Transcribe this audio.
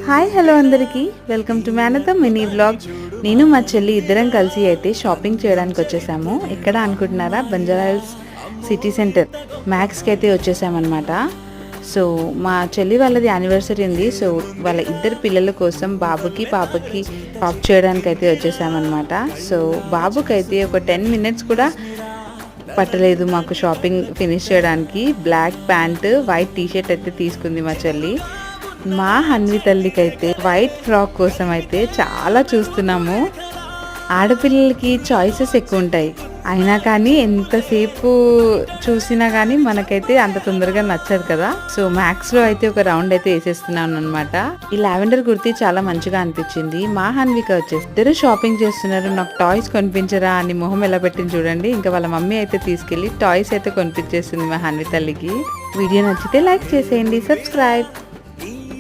Hi hello అందరికీ welcome to మేనత mini vlog. నేను మా చెల్లి ఇద్దరం కలిసి అయితే షాపింగ్ చేయడానికి వచ్చేసాము. ఎక్కడ అనుకుంటున్నారా? బంజారాహిల్స్ సిటీ సెంటర్ మ్యాక్స్కి అయితే వచ్చేసామన్నమాట. సో మా చెల్లి వాళ్ళది యానివర్సరీ ఉంది. సో వాళ్ళ ఇద్దరు పిల్లల కోసం బాబుకి పాపకి షాప్ చేయడానికి అయితే వచ్చేసామన్నమాట. సో బాబుకి అయితే ఒక 10 minutes కూడా పట్టలేదు మాకు షాపింగ్ ఫినిష్ చేయడానికి. బ్లాక్ ప్యాంట్, వైట్ టీషర్ట్ అయితే తీసుకుంది మా చెల్లి. మా హన్వి తల్లికైతే వైట్ ఫ్రాక్ కోసం అయితే చాలా చూస్తున్నాము. ఆడపిల్లలకి చాయిసెస్ ఎక్కువ ఉంటాయి, అయినా కానీ ఎంతసేపు చూసినా కానీ మనకైతే అంత తొందరగా నచ్చదు కదా. సో మ్యాక్స్లో అయితే ఒక రౌండ్ అయితే వేసేస్తున్నాను అనమాట. ఈ లావెండర్ కుర్తీ చాలా మంచిగా అనిపించింది. మా హన్విక వచ్చేసి ఇద్దరు షాపింగ్ చేస్తున్నారు, నాకు టాయ్స్ కొనిపించరా అని మొహం ఎలా పెట్టింది చూడండి. ఇంకా వాళ్ళ మమ్మీ అయితే తీసుకెళ్ళి టాయ్స్ అయితే కొనిపించేస్తుంది మా హన్వి తల్లికి. వీడియో నచ్చితే లైక్ చేసేయండి, సబ్స్క్రైబ్.